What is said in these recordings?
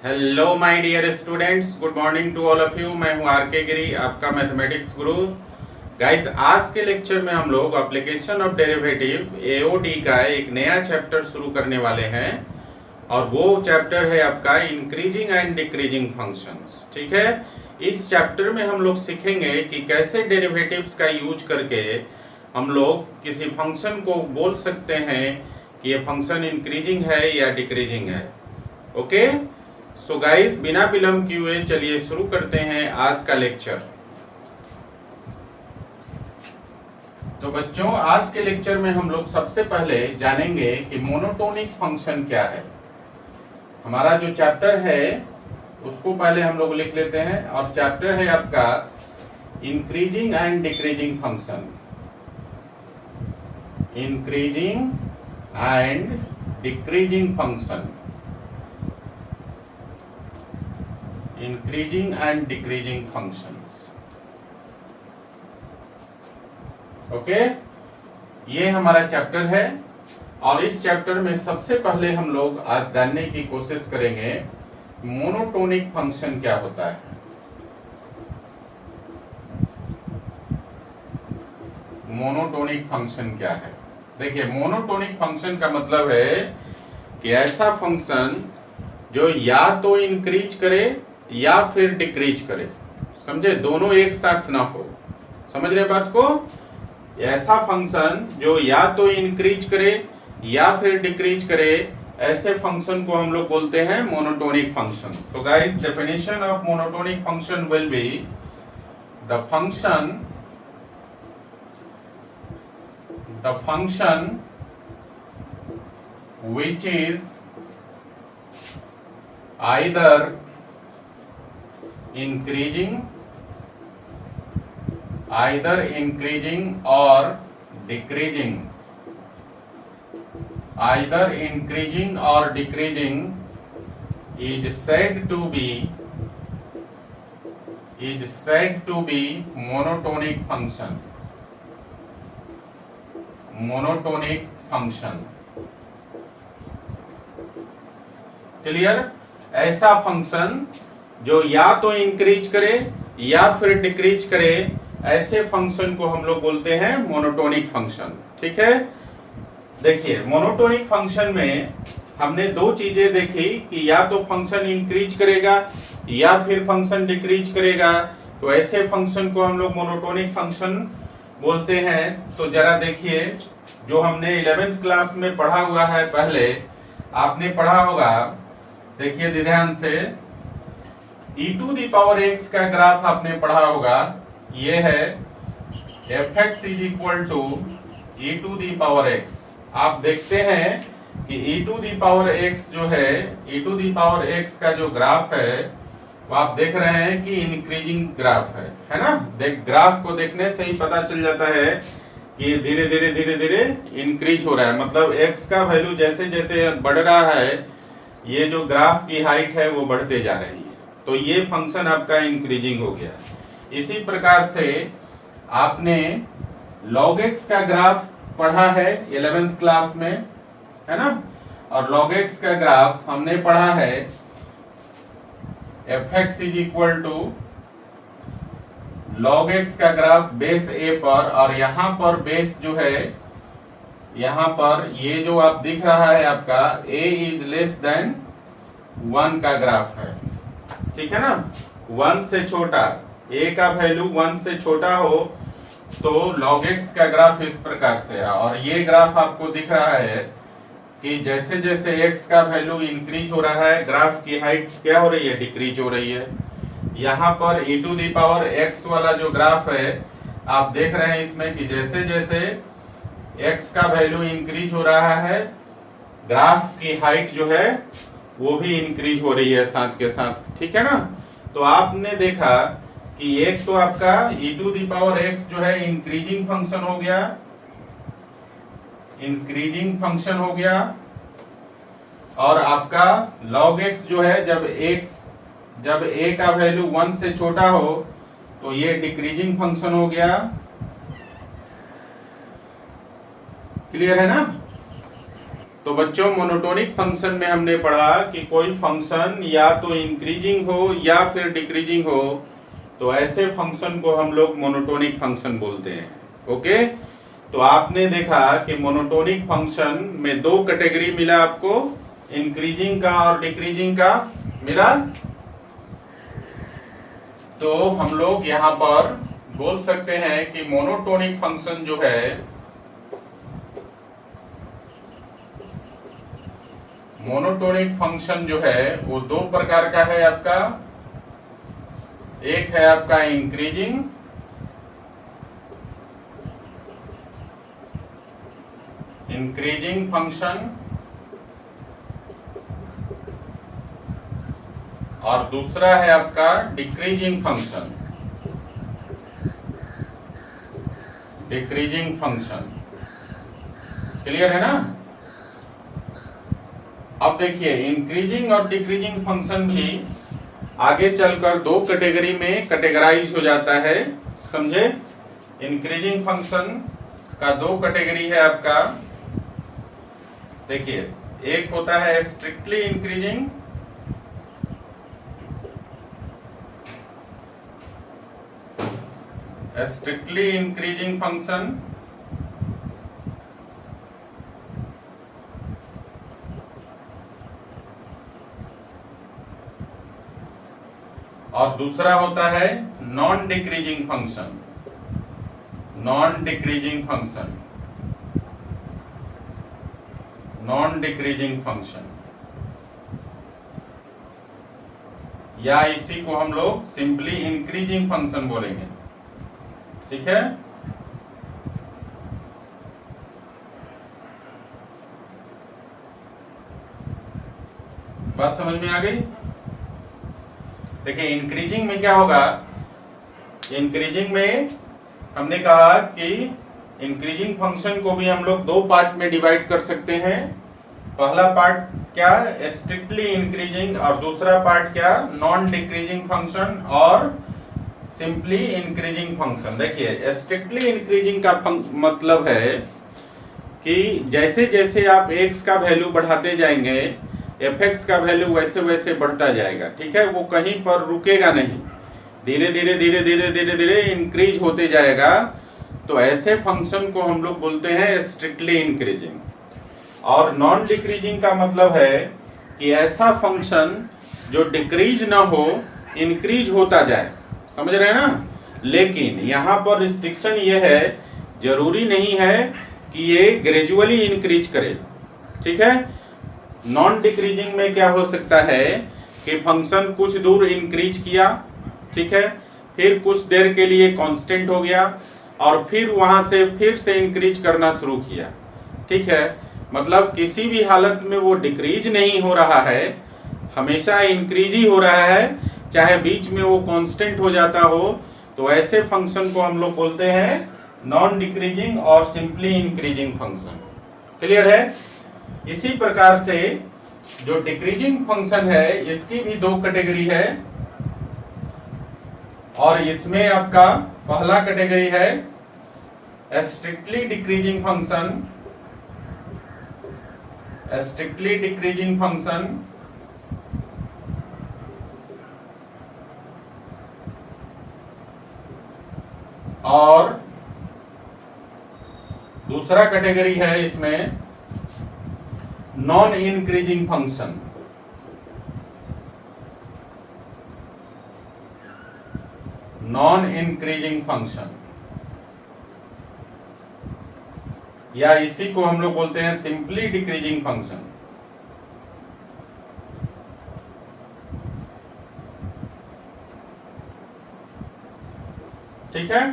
Hello my dear students, good morning to all of you. मैं हूं are के गिरी, आपका मैथमेटिक्स गुरु। गाइस, आज के लेक्चर में हम लोग एप्लीकेशन ऑफ डेरिवेटिव एओडी का एक नया चैप्टर शुरू करने वाले हैं और वो चैप्टर है आपका इंक्रीजिंग एंड डिक्रीजिंग फंक्शंस। ठीक है, इस चैप्टर में हम लोग सीखेंगे कि कैसे डेरिवेटिव्स का यूज करके हम लोग किसी फंक्शन को बोल सकते हैं कि ये फंक्शन इंक्रीजिंग है या डिक्रीजिंग है। ओके, सो गाइस, बिना विलंब किए हुए चलिए शुरू करते हैं आज का लेक्चर। तो बच्चों, आज के लेक्चर में हम लोग सबसे पहले जानेंगे कि मोनोटोनिक फंक्शन क्या है। हमारा जो चैप्टर है उसको पहले हम लोग लिख लेते हैं और चैप्टर है आपका increasing and decreasing function. Increasing and decreasing function. Increasing and decreasing functions. Okay, ये हमारा चैप्टर है और इस चैप्टर में सबसे पहले हम लोग आज जानने की कोशिश करेंगे मोनोटोनिक फंक्शन क्या होता है। मोनोटोनिक फंक्शन क्या है? देखिए, मोनोटोनिक फंक्शन का मतलब है कि ऐसा फंक्शन जो या तो इंक्रीज करे या फिर डिक्रीज करे। समझे? दोनों एक साथ ना हो। समझ रहे बात को? ऐसा फंक्शन जो या तो इंक्रीज करे या फिर डिक्रीज करे, ऐसे फंक्शन को हम लोग बोलते हैं monotonic function. So guys, definition of monotonic function will be the function which is either increasing or decreasing, either increasing or decreasing is said to be monotonic function. Monotonic function. Clear? ऐसा function जो या तो increase करे या फिर decrease करे, ऐसे function को हम लोग बोलते हैं मोनोटोनिक फंक्शन। ठीक है, देखिए, मोनोटोनिक फंक्शन में हमने दो चीजें देखी कि या तो फंक्शन इंक्रीज करेगा या फिर फंक्शन डिक्रीज करेगा, तो ऐसे फंक्शन को हम लोग मोनोटोनिक फंक्शन बोलते हैं। तो जरा देखिए, जो हमने 11th क्लास में पढ़ा हुआ है, पहले आपने पढ़ा होगा, देखिए ध्यान से, e to the power x का ग्राफ आपने पढ़ा होगा। ये है fx is equal to e to the power x। आप देखते हैं कि e to the power x जो है, e to the power x का जो ग्राफ है वो आप देख रहे हैं कि इंक्रीजिंग ग्राफ है ना। देख, ग्राफ को देखने से ही पता चल जाता है कि धीरे धीरे इंक्रीज हो रहा है। मतलब x का वैल्यू जैसे जैसे बढ़ रहा है, ये जो ग्राफ की हाइट है वो बढ़ते जा रही है, तो ये फंक्शन आपका इंक्रीजिंग हो गया। इसी प्रकार से आपने log x का ग्राफ पढ़ा है 11th क्लास में, है ना। और log x का ग्राफ हमने पढ़ा है fx is equal to log x का ग्राफ बेस a पर, और यहाँ पर बेस जो है, यहाँ पर ये जो आप दिख रहा है आपका a इज लेस देन 1 का ग्राफ है। ठीक है ना, 1 से छोटा, a का वैल्यू 1 से छोटा हो तो log x का ग्राफ इस प्रकार से है। और ये ग्राफ आपको दिख रहा है कि जैसे जैसे x का वैल्यू इंक्रीज हो रहा है, ग्राफ की हाइट क्या हो रही है? डिक्रीज हो रही है। यहाँ पर e to the power x वाला जो ग्राफ है, आप देख रहे हैं इसमें कि जैसे जैसे x का वैल्यू इंक्रीज हो रहा है, ग्राफ की हाइट जो है वो भी इंक्रीज हो रही है साथ के साथ। ठीक है ना। तो आपने देखा कि एक तो आपका e to the power x जो है इंक्रीजिंग फंक्शन हो गया, इंक्रीजिंग फंक्शन हो गया, और आपका log x जो है, जब a का वैल्यू 1 से छोटा हो तो ये डिक्रीजिंग फंक्शन हो गया। क्लियर है ना? तो बच्चों मोनोटोनिक फंक्शन में हमने पढ़ा कि कोई फंक्शन या तो इंक्रीजिंग हो या फिर डिक्रीजिंग हो, तो ऐसे फंक्शन को हम लोग मोनोटोनिक फंक्शन बोलते हैं। ओके, तो आपने देखा कि मोनोटोनिक फंक्शन में दो कैटेगरी मिला आपको, इंक्रीजिंग का और डिक्रीजिंग का मिला। तो हम लोग यहाँ पर बोल सकते हैं कि मोनोटोनिक फंक्शन जो है, मोनोटोनिक फंक्शन जो है वो दो प्रकार का है आपका। एक है आपका इंक्रीजिंग फंक्शन और दूसरा है आपका डिक्रीजिंग फंक्शन। क्लियर है ना? अब देखिए इंक्रीजिंग और डिक्रीजिंग फंक्शन भी आगे चलकर दो कैटेगरी में कैटेगराइज हो जाता है, समझे? इंक्रीजिंग फंक्शन का दो कैटेगरी है आपका। देखिए, एक होता है स्ट्रिक्टली इंक्रीजिंग फंक्शन और दूसरा होता है नॉन डिक्रीजिंग फंक्शन, या इसी को हम लोग सिंपली इंक्रीजिंग फंक्शन बोलेंगे। ठीक है, बात समझ में आ गई? देखिए इंक्रीजिंग में क्या होगा, इंक्रीजिंग में हमने कहा कि इंक्रीजिंग फंक्शन को भी हम लोग दो पार्ट में डिवाइड कर सकते हैं। पहला पार्ट क्या, स्ट्रिक्टली इंक्रीजिंग, और दूसरा पार्ट क्या, नॉन डिक्रीजिंग फंक्शन और सिंपली इंक्रीजिंग फंक्शन। देखिए स्ट्रिक्टली इंक्रीजिंग का मतलब है कि जैसे जैसे आप x का वैल्यू बढ़ाते जाएंगे fx का वैल्यू वैसे वैसे बढ़ता जाएगा। ठीक है, वो कहीं पर रुकेगा नहीं, धीरे धीरे धीरे धीरे धीरे धीरे इंक्रीज होते जाएगा। तो ऐसे फंक्शन को हम लोग बोलते हैं स्ट्रिक्टली इंक्रीजिंग। और नॉन डिक्रीजिंग का मतलब है कि ऐसा फंक्शन जो डिक्रीज ना हो, इंक्रीज होता जाए। समझ रहे हैं ना? लेकिन यहाँ पर रिस्ट्रिक्शन ये है, जरूरी नहीं है कि ये ग्रेजुअली इंक्रीज करे। ठीक है, नॉन डिक्रीजिंग में क्या हो सकता है कि फंक्शन कुछ दूर इंक्रीज किया, ठीक है, फिर कुछ देर के लिए कांस्टेंट हो गया और फिर वहां से फिर से इंक्रीज करना शुरू किया। ठीक है, मतलब किसी भी हालत में वो डिक्रीज नहीं हो रहा है, हमेशा इंक्रीज ही हो रहा है, चाहे बीच में वो कांस्टेंट हो जाता हो। तो ऐसे फंक्शन को हम लोग बोलते हैं नॉन डिक्रीजिंग और सिंपली इंक्रीजिंग फंक्शन। क्लियर है? इसी प्रकार से जो डिक्रीजिंग फंक्शन है इसकी भी दो कैटेगरी है, और इसमें आपका पहला कैटेगरी है स्ट्रिक्टली डिक्रीजिंग फंक्शन और दूसरा कैटेगरी है इसमें नॉन इंक्रीजिंग फंक्शन। या इसी को हम लोग बोलते हैं सिंपली डिक्रीजिंग फंक्शन। ठीक है,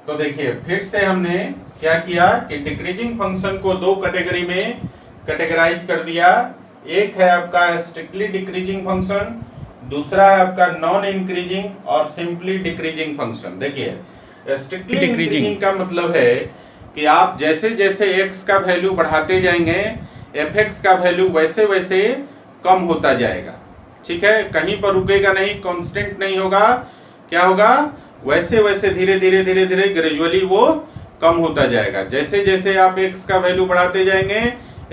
तो देखिए फिर से हमने क्या किया कि डिक्रीजिंग फंक्शन को दो कैटेगरी में कैटेगराइज कर दिया। एक है आपका स्ट्रिक्टली डिक्रीजिंग फंक्शन, दूसरा है आपका नॉन इंक्रीजिंग और सिंपली डिक्रीजिंग फंक्शन। देखिए स्ट्रिक्टली डिक्रीजिंग का मतलब है कि आप जैसे जैसे x का वैल्यू बढ़ाते जाएंगे fx का वैल्यू वैसे वैसे कम होता जाएगा। ठीक है, कहीं पर रुकेगा नहीं, कांस्टेंट नहीं होगा। क्या होगा, वैसे वैसे धीरे धीरे ग्रेजुअली वो कम होता जाएगा। जैसे जैसे आप x का वैल्यू बढ़ाते जाएंगे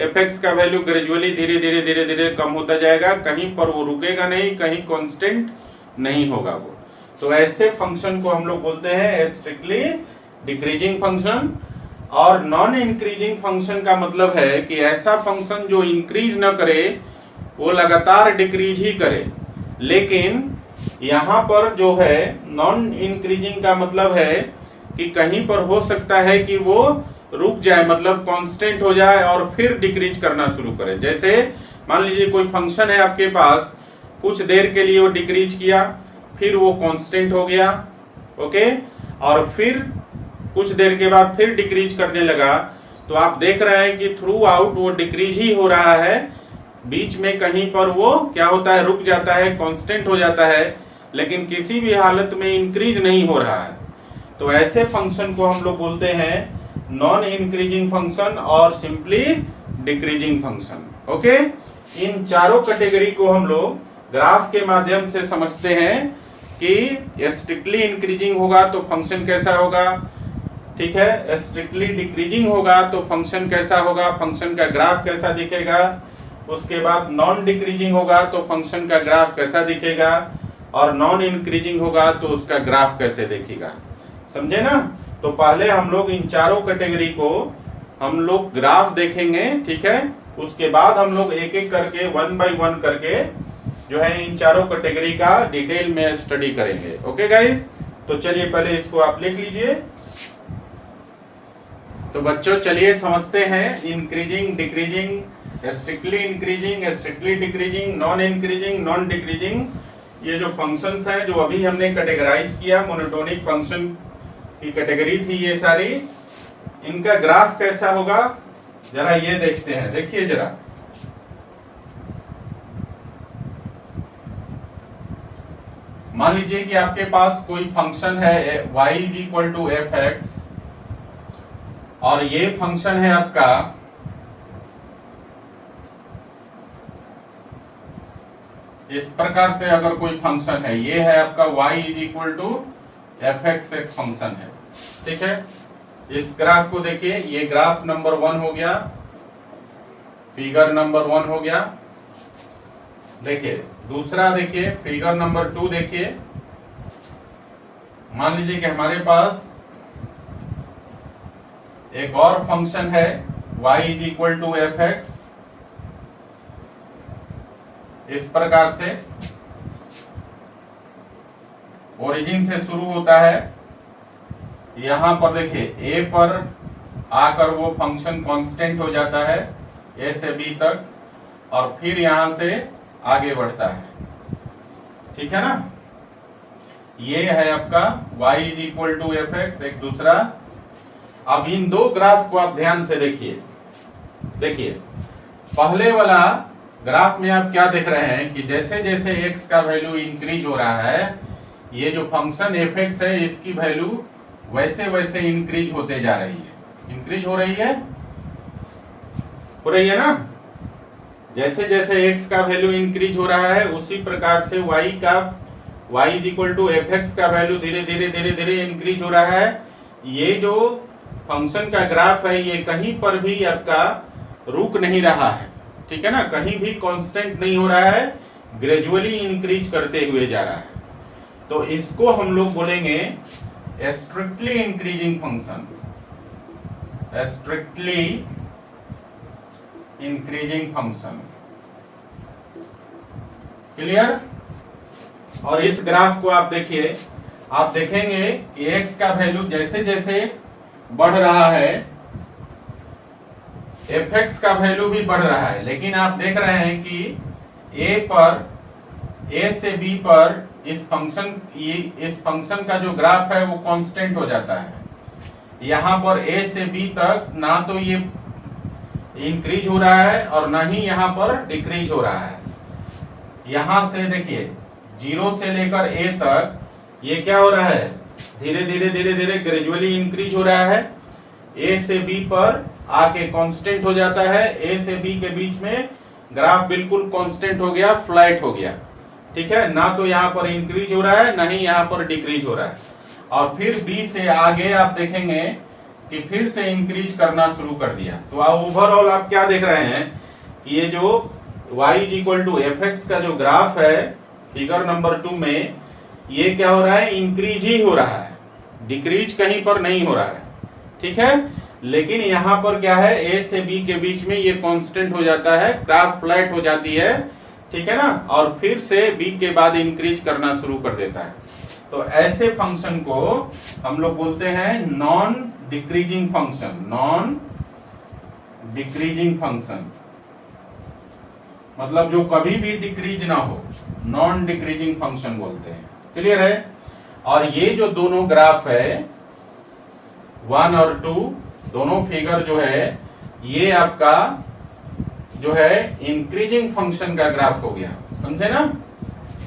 fx का वैल्यू ग्रेजुअली धीरे धीरे धीरे धीरे कम होता जाएगा, कहीं पर वो रुकेगा नहीं, कहीं कांस्टेंट नहीं होगा वो। तो ऐसे फंक्शन को हम लोग बोलते हैं स्ट्रिक्टली डिक्रीजिंग फंक्शन। और नॉन इंक्रीजिंग फंक्शन का मतलब है कि ऐसा फंक्शन जो इंक्रीज न करे, वो लगातार डिक्रीज ही करे। लेकिन यहाँ पर जो है नॉन इंक्रीजिंग का मतलब है कि कहीं पर हो सकता है कि वो रुक जाए, मतलब कांस्टेंट हो जाए और फिर डिक्रीज करना शुरू करे। जैसे मान लीजिए कोई फंक्शन है आपके पास, कुछ देर के लिए वो डिक्रीज किया, फिर वो कांस्टेंट हो गया, ओके, और फिर कुछ देर के बाद फिर डिक्रीज करने लगा। तो आप देख रहे हैं कि थ्रू आउट वो डिक्रीज ही हो रहा है, बीच में कहीं पर वो क्या होता है, रुक जाता है, कांस्टेंट हो जाता है, लेकिन किसी भी हालत में इंक्रीज नहीं हो रहा है। तो ऐसे फंक्शन को हम लोग बोलते हैं नॉन इंक्रीजिंग फंक्शन और सिंपली डिक्रीजिंग फंक्शन, ओके। इन चारों कैटेगरी को हम लोग ग्राफ के माध्यम से समझते हैं कि स्ट्रिक्टली इंक्रीजिंग होगा तो फंक्शन कैसा होगा, ठीक है, स्ट्रिक्टली डिक्रीजिंग होगा तो फंक्शन कैसा होगा, फंक्शन का ग्राफ कैसा दिखेगा, उसके बाद नॉन डिक्रीजिंग होगा तो फंक्शन का ग्राफ कैसा दिखेगा, और नॉन इंक्रीजिंग होगा तो उसका ग्राफ कैसे दिखेगा, समझे ना। तो पहले हम लोग इन चारों कैटेगरी को हम लोग ग्राफ देखेंगे, ठीक है, उसके बाद हम लोग एक एक करके 1 by 1 करके जो है इन चारों कैटेगरी का डिटेल में स्टडी करेंगे, ओके गाइस। तो चलिए पहले इसको आप लिख लीजिए। तो बच्चों चलिए समझते हैं increasing, decreasing, strictly increasing, strictly decreasing, non increasing, non decreasing, ये जो फंक्शंस हैं जो अभी हमने कैटेगराइज किया, मोनोटोनिक फंक्शन की कैटेगरी थी ये सारी, इनका ग्राफ कैसा होगा जरा ये देखते हैं। देखिए जरा, मान लीजिए कि आपके पास कोई फंक्शन है y = fx और ये फंक्शन है आपका इस प्रकार से, अगर कोई फंक्शन है, ये है आपका y = fx एक फंक्शन है, ठीक है। इस ग्राफ को देखिए, ये ग्राफ नंबर 1 हो गया, फिगर नंबर 1 हो गया। देखिए दूसरा, देखिए फिगर नंबर 2 देखिए। मान लीजिए कि हमारे पास एक और फंक्शन है y = fx, इस प्रकार से ओरिजिन से शुरू होता है, यहां पर देखिए a पर आकर वो फंक्शन कांस्टेंट हो जाता है a से b तक, और फिर यहां से आगे बढ़ता है, ठीक है ना। ये है आपका y = fx एक दूसरा। अब इन दो ग्राफ को आप ध्यान से देखिए। देखिए पहले वाला ग्राफ में आप क्या देख रहे हैं कि जैसे जैसे x का वैल्यू इंक्रीज हो रहा है, ये जो फंक्शन fx है इसकी वैल्यू वैसे वैसे इंक्रीज होते जा रही है। इंक्रीज हो रही है ना। जैसे जैसे x का वैल्यू इंक्रीज हो रहा है उसी प्रकार से y = fx का वैल्यू धीरे धीरे धीरे धीरे इंक्रीज हो रहा है। ये जो फंक्शन का ग्राफ है ये कहीं पर भी आपका रुक नहीं रहा है, ठीक है ना, कहीं भी कांस्टेंट नहीं हो रहा है, ग्रेजुअली इंक्रीज करते हुए जा रहा है। तो इसको हम लोग बोलेंगे strictly increasing function, strictly increasing function, clear. और इस ग्राफ को आप देखिए, आप देखेंगे कि x का वैल्यू जैसे जैसे बढ़ रहा है fx का वैल्यू भी बढ़ रहा है, लेकिन आप देख रहे हैं कि a से b पर इस फंक्शन का जो ग्राफ है वो कांस्टेंट हो जाता है। यहाँ पर a से b तक ना तो ये इंक्रीज हो रहा है और ना ही यहाँ पर डिक्रीज हो रहा है। यहाँ से देखिए 0 से लेकर a तक ये क्या हो रहा है, धीरे धीरे धीरे धीरे ग्रेजुअली इंक्रीज हो रहा है। a से b पर आके कांस्टेंट हो जाता है, a से b के बीच में ग्राफ बिल्कुल कांस्टेंट हो गया, फ्लैट हो गया, ठीक है, ना तो यहाँ पर इंक्रीज हो रहा है ना ही यहाँ पर डिक्रीज हो रहा है। और फिर b से आगे आप देखेंगे कि फिर से इंक्रीज करना शुरू कर दिया। तो ओवरऑल आप क्या देख रहे हैं कि ये जो y equal to f x का जो ग्राफ है फिगर नंबर 2 में, ये क्या हो रहा है, इंक्रीज ही हो रहा है, डिक्रीज कहीं पर नहीं हो रहा है, ठीक है। लेकिन यहाँ पर क्या है, ए से बी के बीच में ये कांस्टेंट हो जाता है, ग्राफ फ्लैट हो जाती है, ठीक है ना, और फिर से बी के बाद इंक्रीज करना शुरू कर देता है। तो ऐसे फंक्शन को हम लोग बोलते हैं non decreasing function. Non decreasing function मतलब जो कभी भी डिक्रीज ना हो, नॉन डिक्रीजिंग फंक्शन बोलते हैं। क्लियर है। और ये जो दोनों ग्राफ है 1 और 2 दोनों फिगर जो है, ये आपका जो है इंक्रीजिंग फंक्शन का ग्राफ हो गया, समझे ना।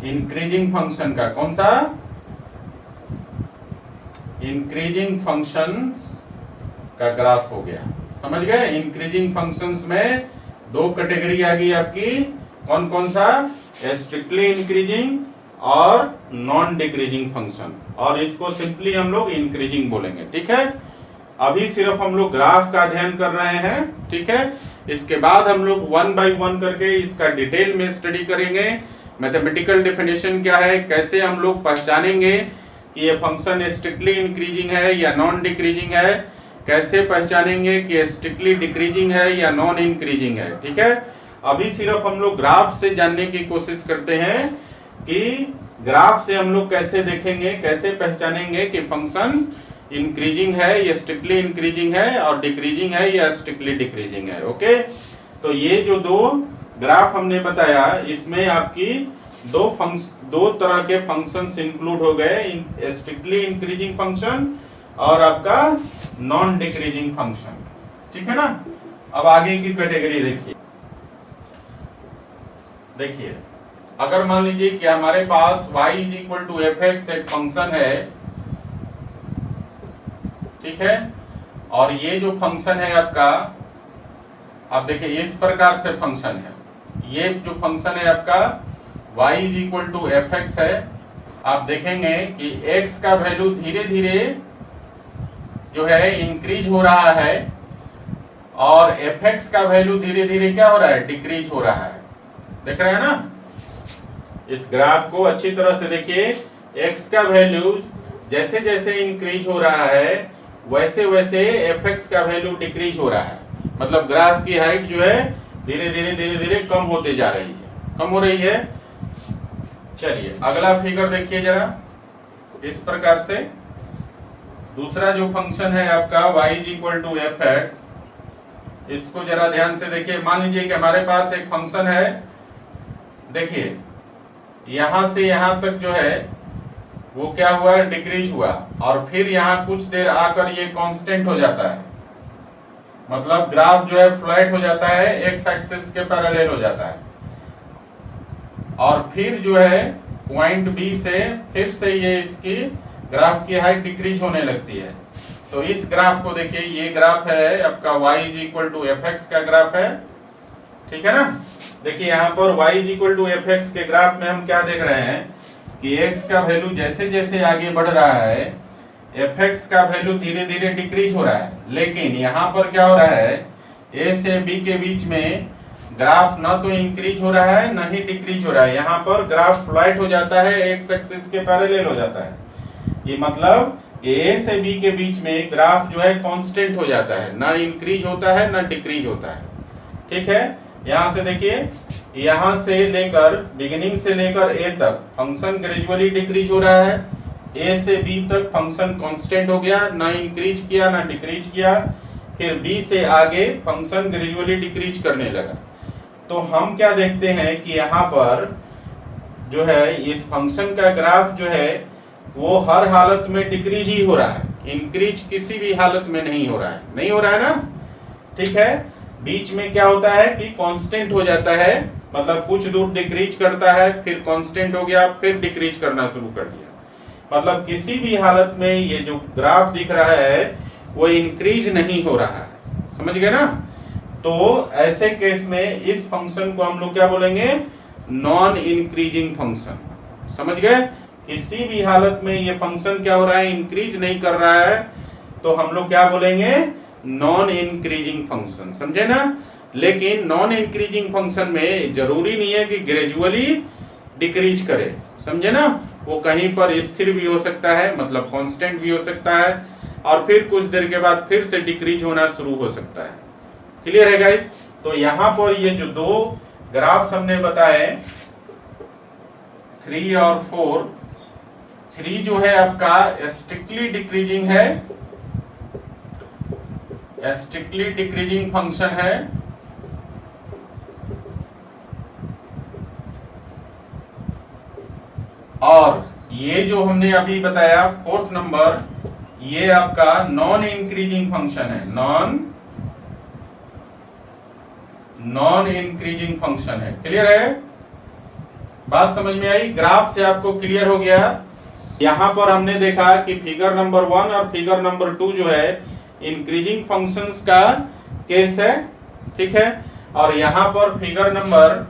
इंक्रीजिंग फंक्शन का, कौन सा, इंक्रीजिंग फंक्शन का ग्राफ हो गया, समझ गए। इंक्रीजिंग फंक्शंस में 2 कैटेगरी आ गई आपकी, कौन कौन सा, स्ट्रिक्टली इंक्रीजिंग और नॉन डिक्रीजिंग फंक्शन, और इसको सिंपली हम लोग इंक्रीजिंग बोलेंगे, ठीक है। अभी सिर्फ हम लोग ग्राफ का अध्ययन कर रहे हैं, ठीक है। इसके बाद हम लोग 1 बाय 1 करके इसका डिटेल में स्टडी करेंगे। मैथमेटिकल डेफिनेशन क्या है, कैसे हम लोग पहचानेंगे कि ये फंक्शन स्ट्रिक्टली इंक्रीजिंग है या नॉन डिक्रीजिंग है, कैसे पहचानेंगे कि स्ट्रिक्टली डिक्रीजिंग है या नॉन इंक्रीजिंग है, ठीक है। अभी सिर्फ हम लोग ग्राफ से जानने की कोशिश करते हैं कि ग्राफ से हम लोग कैसे देखेंगे, कैसे पहचानेंगे कि फंक्शन इंक्रीजिंग है या स्ट्रिक्टली इंक्रीजिंग है, और डिक्रीजिंग है या स्ट्रिक्टली डिक्रीजिंग है। ओके, तो ये जो 2 ग्राफ हमने बताया, इसमें आपकी 2 तरह के फंक्शंस इंक्लूड हो गए, स्ट्रिक्टली इंक्रीजिंग फंक्शन और आपका नॉन डिक्रीजिंग फंक्शन, ठीक है ना। अब आगे की कैटेगरी देखिए, अगर मान लीजिए कि हमारे पास y equal to f x एक फंक्शन है, ठीक है, और ये जो फंक्शन है आपका, आप देखिए इस प्रकार से फंक्शन है, ये जो फंक्शन है आपका y equal to f x है। आप देखेंगे कि x का वैल्यू धीरे धीरे जो है इंक्रीज हो रहा है, और एफ एक्स का वैल्यू धीरे धीरे क्या हो रहा है, डिक्रीज हो रहा है। देख रहे हैं ना, इस ग्राफ को अच्छी तरह से देखिए। x का वैल्यू जैसे जैसे इंक्रीज हो रहा है, वैसे वैसे एफ एक्स का वैल्यू डिक्रीज हो रहा है, मतलब ग्राफ की हाइट जो है धीरे धीरे कम होते जा रही है, कम हो रही है। चलिए अगला फिगर देखिए जरा, इस प्रकार से दूसरा जो फंक्शन है आपका y equal to f x, इसको जरा ध्यान से देखिए। मान लीजिए कि हमारे पास एक फंक्शन है, देखिए यहां से यहां तक जो है वो क्या हुआ, डिक्रीज हुआ, और फिर यहाँ कुछ देर आकर ये कांस्टेंट हो जाता है, मतलब ग्राफ जो है फ्लैट हो जाता है, एक्स एक्सिस के पैरेलल हो जाता है, और फिर जो है पॉइंट बी से फिर से ये इसकी ग्राफ की हाइट डिक्रीज होने लगती है। तो इस ग्राफ को देखिए, ये ग्राफ है आपका y equal to f x का ग्राफ है, ठीक है ना। देखिए यहाँ पर y equal to f x के ग्राफ में हम क्या देख रहे हैं कि x का वैल्यू जैसे जैसे आगे बढ़ रहा है, एफ एक्स का वैल्यू धीरे धीरे डिक्रीज हो रहा है। लेकिन यहाँ पर क्या हो रहा है, a से b के बीच में ग्राफ ना तो इंक्रीज हो रहा है ना ही डिक्रीज हो रहा है, यहाँ पर ग्राफ फ्लैट हो जाता है, एक्स एक्सिस के पैरेलल हो जाता है। ये मतलब a से b के बीच में ग्राफ जो है कांस्टेंट हो जाता है, ना इंक्रीज होता है ना डिक्रीज होता है, ठीक है। यहाँ से देखिए, यहाँ से लेकर बिगिनिंग से लेकर a तक फंक्शन ग्रेजुअली डिक्रीज हो रहा है, a से b तक फंक्शन कांस्टेंट हो गया, ना इंक्रीज किया ना डिक्रीज किया, फिर b से आगे फंक्शन ग्रेजुअली डिक्रीज करने लगा। तो हम क्या देखते हैं कि यहाँ पर जो है इस फंक्शन का ग्राफ जो है वो हर हालत में डिक्रीज ही हो रहा है, इंक्रीज किसी भी हालत में नहीं हो रहा है, नहीं हो रहा है ना, ठीक है। बीच में क्या होता है कि कांस्टेंट हो जाता है, मतलब कुछ दूर डिक्रीज करता है, फिर कांस्टेंट हो गया, फिर डिक्रीज करना शुरू कर दिया, मतलब किसी भी हालत में ये जो ग्राफ दिख रहा है वो इंक्रीज नहीं हो रहा है, समझ गए ना। तो ऐसे केस में इस फंक्शन को हम लोग क्या बोलेंगे, नॉन इंक्रीजिंग फंक्शन, समझ गए। किसी भी हालत में ये फंक्शन क्या हो रहा है, इंक्रीज नहीं कर रहा है, तो हम लोग क्या बोलेंगे, नॉन इंक्रीजिंग फंक्शन, समझे ना। लेकिन नॉन इंक्रीजिंग फंक्शन में जरूरी नहीं है कि ग्रेजुअली डिक्रीज करे, समझे ना। वो कहीं पर स्थिर भी हो सकता है, मतलब कांस्टेंट भी हो सकता है, और फिर कुछ देर के बाद फिर से डिक्रीज होना शुरू हो सकता है। क्लियर है गाइस। तो यहां पर ये जो दो ग्राफ्स हमने बताए 3 और 4, 3 जो है आपका स्ट्रिक्टली डिक्रीजिंग है, स्ट्रिक्टली डिक्रीजिंग फंक्शन है, और ये जो हमने अभी बताया 4th नंबर, ये आपका नॉन इंक्रीजिंग फंक्शन है, नॉन इंक्रीजिंग फंक्शन है। क्लियर है, बात समझ में आई। ग्राफ से आपको क्लियर हो गया। यहां पर हमने देखा कि फिगर नंबर 1 और फिगर नंबर 2 जो है इंक्रीजिंग फंक्शंस का केस है, ठीक है। और यहां पर फिगर नंबर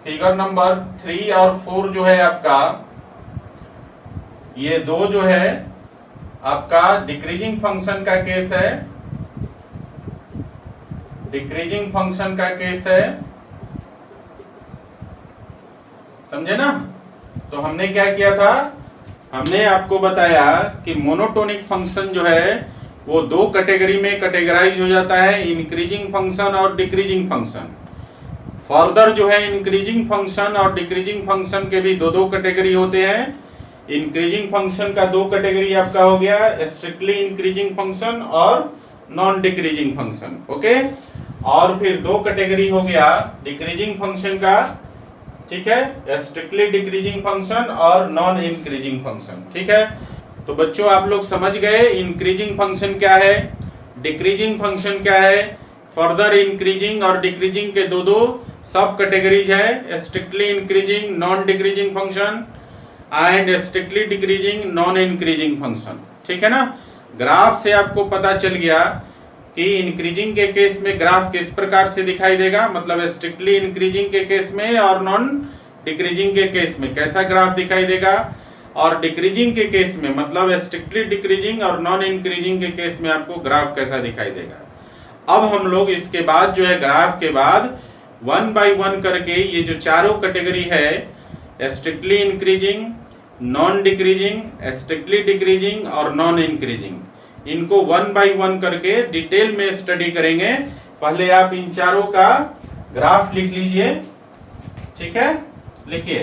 3 और 4 जो है आपका, ये दो जो है आपका डिक्रीजिंग फंक्शन का केस है, डिक्रीजिंग फंक्शन का केस है, समझे ना। तो हमने क्या किया था, हमने आपको बताया कि मोनोटोनिक फंक्शन जो है वो दो कैटेगरी में कैटेगराइज हो जाता है, इंक्रीजिंग फंक्शन और डिक्रीजिंग फंक्शन। फर्दर जो है इंक्रीजिंग फंक्शन और डिक्रीजिंग फंक्शन के भी दो कैटेगरी होते हैं। इंक्रीजिंग फंक्शन का दो कैटेगरी आपका हो गया, स्ट्रिक्टली इंक्रीजिंग फंक्शन और नॉन डिक्रीजिंग फंक्शन, ओके। और फिर दो कैटेगरी हो गया डिक्रीजिंग फंक्शन का, ठीक है, स्ट्रिक्टली डिक्रीजिंग फंक्शन और नॉन इंक्रीजिंग फंक्शन, ठीक है। तो बच्चों आप लोग समझ गए इंक्रीजिंग फंक्शन क्या है, डिक्रीजिंग फंक्शन क्या है। फर्दर इंक्रीजिंग और डिक्रीजिंग के दो सब कैटेगरीज है, strictly increasing non decreasing function and strictly decreasing non increasing function, ठीक है ना। ग्राफ से आपको पता चल गया कि इंक्रीजिंग के केस में ग्राफ किस प्रकार से दिखाई देगा, मतलब स्ट्रिक्टली इंक्रीजिंग के केस में और नॉन डिक्रीजिंग के केस में कैसा ग्राफ दिखाई देगा, और डिक्रीजिंग के केस में मतलब स्ट्रिक्टली डिक्रीजिंग और नॉन इंक्रीजिंग के केस में आपको ग्राफ कैसा दिखाई देगा। अब हम लोग इसके बाद जो है ग्राफ के बाद 1 बाय 1 करके ये जो चारों कैटेगरी है, strictly increasing, non decreasing, strictly decreasing और नॉन इंक्रीजिंग, इनको 1 बाय 1 करके डिटेल में स्टडी करेंगे। पहले आप इन चारों का ग्राफ लिख लीजिए, ठीक है, लिखिए।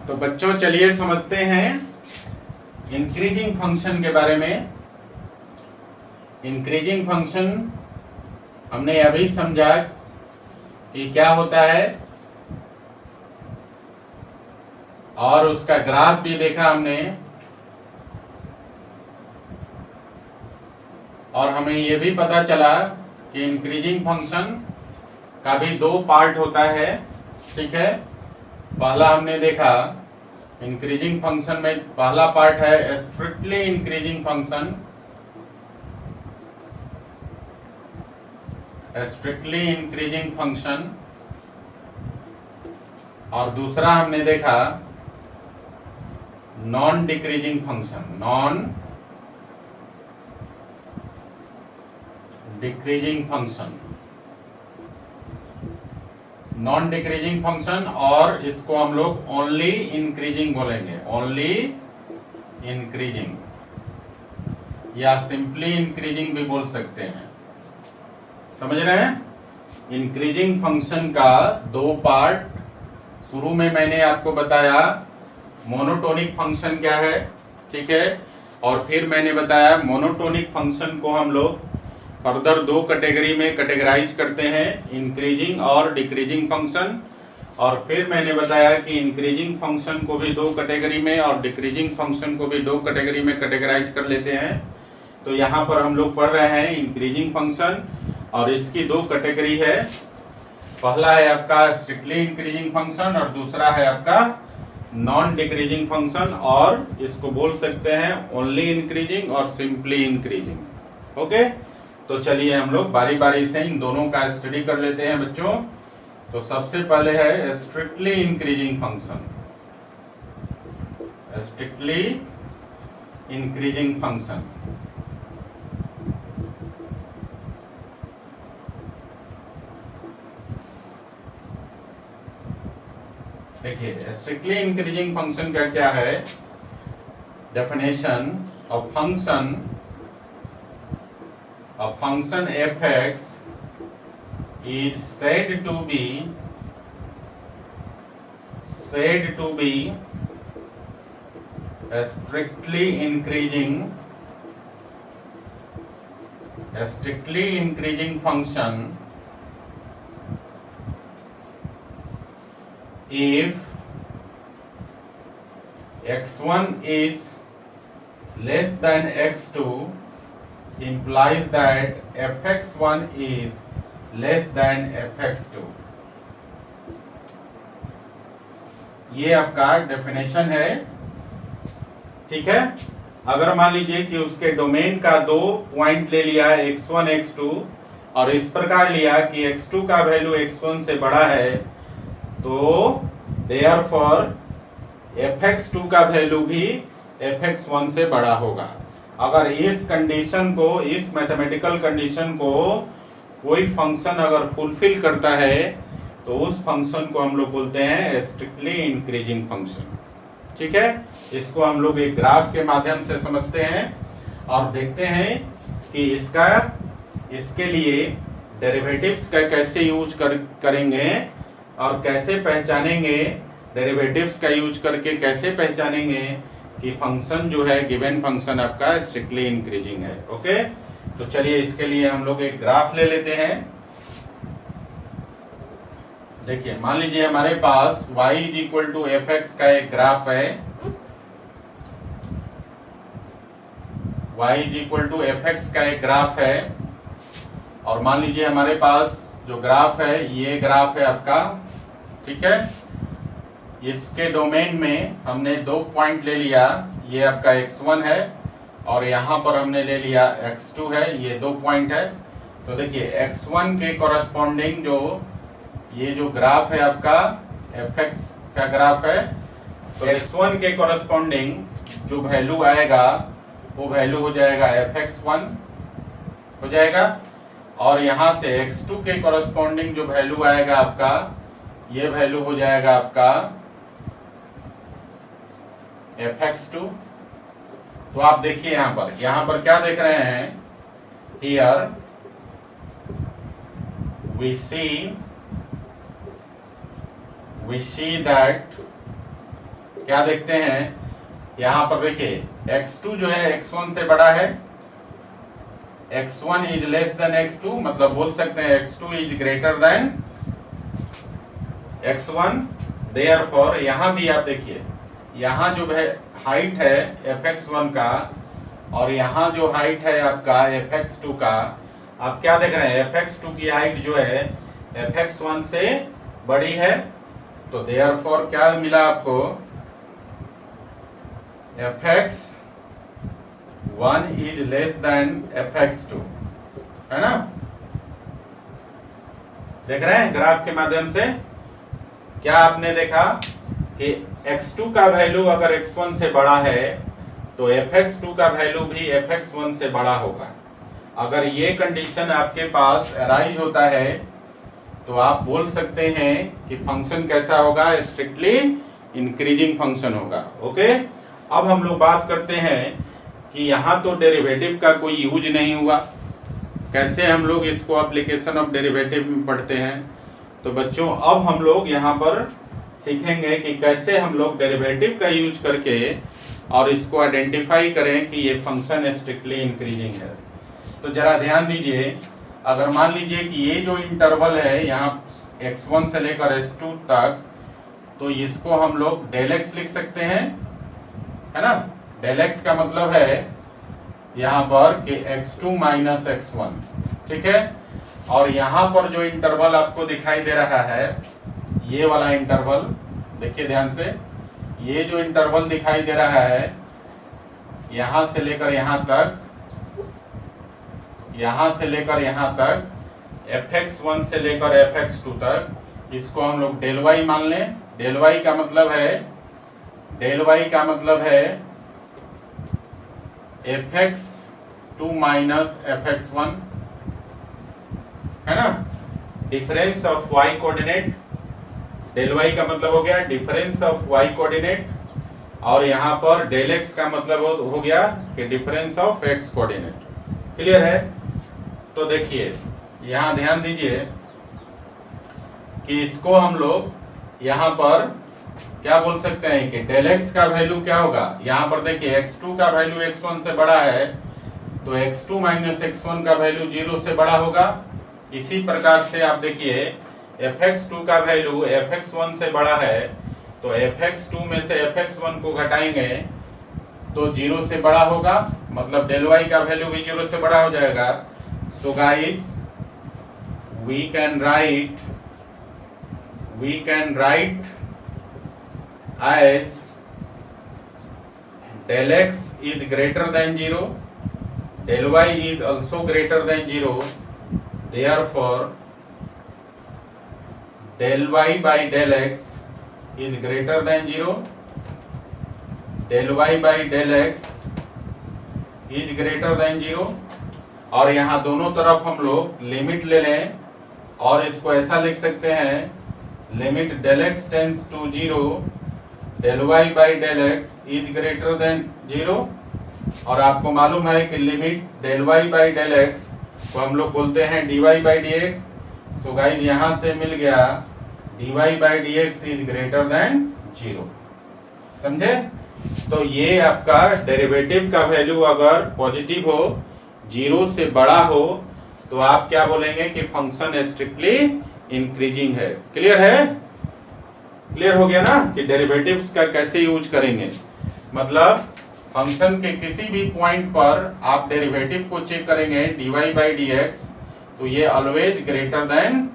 तो बच्चों चलिए समझते हैं इंक्रीजिंग फंक्शन के बारे में। इंक्रीजिंग फंक्शन हमने अभी समझा कि क्या होता है, और उसका ग्राफ भी देखा हमने, और हमें यह भी पता चला कि इंक्रीजिंग फंक्शन का भी दो पार्ट होता है, ठीक है। पहला हमने देखा इंक्रीजिंग फंक्शन में पहला पार्ट है strictly increasing function, strictly increasing function, और दूसरा हमने देखा non decreasing function, non decreasing function, non decreasing function, और इसको हम लोग ओनली इंक्रीजिंग बोलेंगे, ओनली इंक्रीजिंग या सिंपली इंक्रीजिंग भी बोल सकते हैं, समझ रहे हैं। इंक्रीजिंग फंक्शन का दो पार्ट, शुरू में मैंने आपको बताया मोनोटोनिक फंक्शन क्या है, ठीक है, और फिर मैंने बताया मोनोटोनिक फंक्शन को हम लोग फर्दर दो कैटेगरी में कैटेगराइज करते हैं, इंक्रीजिंग और डिक्रीजिंग फंक्शन। और फिर मैंने बताया कि इंक्रीजिंग फंक्शन को भी दो कैटेगरी में और डिक्रीजिंग फंक्शन को भी दो कैटेगरी में कैटेगराइज कर लेते हैं। तो यहाँ पर हम लोग पढ़ रहे हैं इंक्रीजिंग फंक्शन, और इसकी दो कैटेगरी है, पहला है आपका स्ट्रिक्टली इंक्रीजिंग फंक्शन और दूसरा है आपका नॉन डिक्रीजिंग फंक्शन, और इसको बोल सकते हैं ओनली इंक्रीजिंग और सिंपली इंक्रीजिंग, ओके। तो चलिए हम लोग बारी बारी से इन दोनों का स्टडी कर लेते हैं बच्चों। तो सबसे पहले है strictly increasing function, strictly increasing function. देखिए स्ट्रिक्टली इंक्रीजिंग फंक्शन का क्या है definition of function f(x) is said to be a strictly increasing function if x1 is less than x2 implies that fx1 is less than fx2। ये आपका definition है, ठीक है। अगर मान लीजिए कि उसके डोमेन का दो पॉइंट ले लिया x1 x2 और इस प्रकार लिया कि x2 का वैल्यू x1 से बड़ा है, तो देयरफॉर fx2 का वैल्यू भी fx1 से बड़ा होगा। अगर इस कंडीशन को, इस मैथमेटिकल कंडीशन को कोई फंक्शन अगर फुलफिल करता है तो उस फंक्शन को हम लोग बोलते हैं स्ट्रिक्टली इंक्रीजिंग फंक्शन, ठीक है। इसको हम लोग एक ग्राफ के माध्यम से समझते हैं और देखते हैं कि इसके लिए डेरिवेटिव्स का कैसे यूज करेंगे और कैसे पहचानेंगे, डेरिवेटिव्स का यूज करके कैसे पहचानेंगे कि फंक्शन जो है गिवन फंक्शन आपका स्ट्रिक्टली इंक्रीजिंग है। ओके, तो चलिए इसके लिए हम लोग एक ग्राफ ले लेते हैं। देखिए मान लीजिए हमारे पास y = fx का एक ग्राफ है, y = fx का एक ग्राफ है और मान लीजिए हमारे पास जो ग्राफ है ये ग्राफ है आपका, ठीक है। इसके डोमेन में हमने दो पॉइंट ले लिया, ये आपका x1 है और यहाँ पर हमने ले लिया x2 है, ये दो पॉइंट है। तो देखिए x1 के कॉरस्पॉन्डिंग जो ये जो ग्राफ है आपका fx का ग्राफ है, तो x1 के कॉरस्पॉन्डिंग जो वैल्यू आएगा वो वैल्यू हो जाएगा fx1 हो जाएगा और यहाँ से x2 के कॉरस्पॉन्डिंग जो वैल्यू आएगा आपका ये वैल्यू हो जाएगा आपका fx2। तो आप देखिए यहाँ पर क्या देख रहे हैं, हियर वी सी दैट, क्या देखते हैं यहाँ पर, देखिए x2 जो है x1 से बड़ा है, x1 is less than x2, मतलब बोल सकते हैं x2 is greater than x1। Therefore यहाँ भी आप देखिए, यहाँ जो है हाइट है fx1 का और यहाँ जो हाइट है आपका fx2 का, आप क्या देख रहे हैं fx2 की हाइट जो है fx1 से बड़ी है। तो देयरफॉर क्या मिला आपको, fx1 is less than fx2, है ना। देख रहे हैं ग्राफ के माध्यम से, क्या आपने देखा कि x2 का वैल्यू अगर x1 से बड़ा है तो fx2 का वैल्यू भी fx1 से बड़ा होगा। अगर ये कंडीशन आपके पास अराइज होता है तो आप बोल सकते हैं कि फंक्शन कैसा होगा, स्ट्रिक्टली इंक्रीजिंग फंक्शन होगा। ओके, अब हम लोग बात करते हैं कि यहाँ तो डेरिवेटिव का कोई यूज नहीं हुआ, कैसे हम लोग इसको एप्लीकेशन ऑफ डेरिवेटिव में पढ़ते हैं। तो बच्चों अब हम लोग यहाँ पर सीखेंगे कि कैसे हम लोग डेरिवेटिव का यूज करके और इसको आइडेंटिफाई करें कि ये फंक्शन स्ट्रिक्टली इंक्रीजिंग है। तो जरा ध्यान दीजिए, अगर मान लीजिए कि ये जो इंटरवल है यहाँ x1 से लेकर x2 तक, तो इसको हम लोग डेल x लिख सकते हैं, है ना। डेल x का मतलब है यहाँ पर कि x2 माइनस x1, ठीक है। और यहाँ पर जो इंटरवल आपको दिखाई दे रहा है, ये वाला इंटरवल देखिए ध्यान से, ये जो इंटरवल दिखाई दे रहा है यहाँ से लेकर यहाँ तक, यहाँ से लेकर यहाँ तक, fx1 से लेकर fx2 तक, इसको हम लोग डेल y मान लें। डेल y का मतलब है डेल वाई का मतलब है fx2 माइनस fx1, है ना, difference of y coordinate. Del y का मतलब हो गया डिफरेंस ऑफ y कोऑर्डिनेट, और यहां पर डेल x का मतलब हो गया कि difference of x coordinate. Clear है? तो देखिए यहां ध्यान दीजिए कि इसको हम लोग यहां पर क्या बोल सकते हैं कि डेल x का वैल्यू क्या होगा। यहां पर देखिए x2 का वैल्यू x1 से बड़ा है, तो x2 माइनस x1 का वैल्यू 0 से बड़ा होगा। इसी प्रकार से आप देखिए fx2 का वैल्यू fx1 से बड़ा है, तो fx2 में से fx1 को घटाएंगे तो 0 से बड़ा होगा, मतलब डेल y का वैल्यू भी 0 से बड़ा हो जाएगा। So guys we can write as del x is greater than 0, del y is also greater than 0, therefore del y by del x is greater than 0, del y by del x is greater than 0। और यहाँ दोनों तरफ हम लोग limit ले लें और इसको ऐसा लिख सकते हैं, limit del x tends to 0, del y by del x is greater than 0। और आपको मालूम है कि limit del y by del x को हम लोग बोलते हैं dy by dx। So guys यहां से मिल गया dy by dx is greater than 0। समझे? तो ये आपका डेरिवेटिव का वैल्यू अगर पॉजिटिव हो, 0 से बड़ा हो, तो आप क्या बोलेंगे कि फंक्शन स्ट्रिक्टली इंक्रीजिंग है। क्लियर है? क्लियर हो गया ना कि डेरिवेटिव्स का कैसे यूज करेंगे। मतलब फंक्शन के किसी भी पॉइंट पर आप डेरिवेटिव को चेक करेंगे dy by dx, तो ये ऑलवेज ग्रेटर देन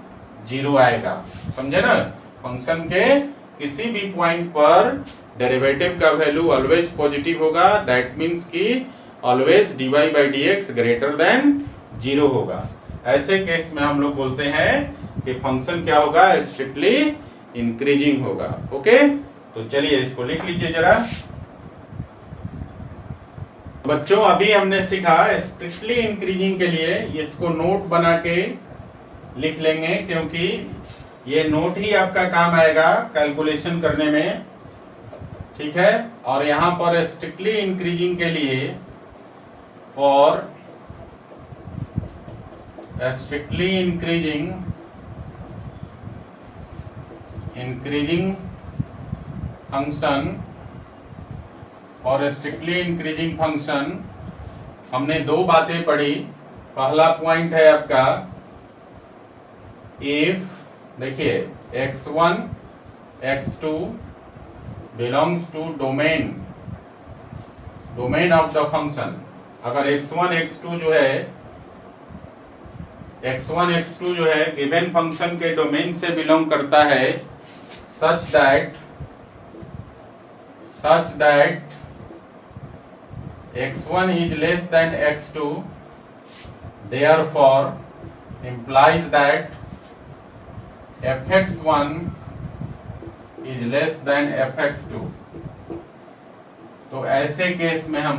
0 आएगा। समझे ना? फंक्शन के किसी भी पॉइंट पर डेरिवेटिव का वैल्यू ऑलवेज पॉजिटिव होगा, दैट मीन्स कि always dy by dx greater than 0 होगा। ऐसे केस में हम लोग बोलते हैं कि फंक्शन क्या होगा, स्ट्रिक्टली इंक्रीजिंग होगा। ओके, तो चलिए इसको लिख लीजिए जरा। बच्चों अभी हमने सीखा स्ट्रिक्टली इंक्रीजिंग के लिए इसको नोट बना के लिख लेंगे, क्योंकि ये नोट ही आपका काम आएगा कैलकुलेशन करने में। ठीक है? और यहां पर स्ट्रिक्टली इंक्रीजिंग के लिए और स्ट्रिक्टली इंक्रीजिंग फंक्शन और स्ट्रिक्टली इंक्रीजिंग फंक्शन हमने दो बातें पढ़ी। पहला पॉइंट है आपका इफ, देखिए x1 x2 belongs to domain of the function. अगर x1 x2 जो है गिवन फंक्शन के डोमेन से बिलोंग करता है, such that x1 is less than x2, therefore implies that fx1 is less than fx2। तो ऐसे केस में हम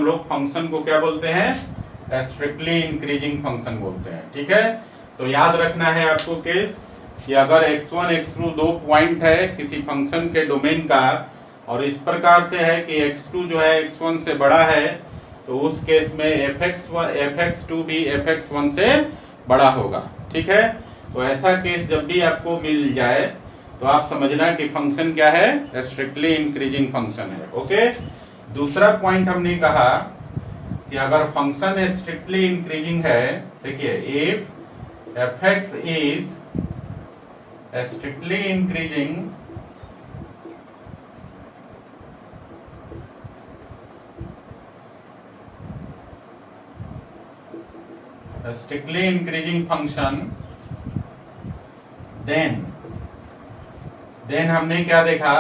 लोग फंक्शन को क्या बोलते हैं, स्ट्रिक्टली इंक्रीजिंग फंक्शन बोलते हैं। ठीक है? तो याद रखना है आपको केस कि अगर x1 x2 दो पॉइंट है किसी फंक्शन के डोमेन का, और इस प्रकार से है कि x2 जो है x1 से बड़ा है, तो उस केस में fx2 भी fx1 से बड़ा होगा। ठीक है? तो ऐसा केस जब भी आपको मिल जाए तो आप समझना कि फंक्शन क्या है, स्ट्रिक्टली इंक्रीजिंग फंक्शन है। ओके, दूसरा पॉइंट हमने कहा कि अगर फंक्शन स्ट्रिक्टली इंक्रीजिंग है, देखिए if fx is strictly increasing function, then हमने क्या देखा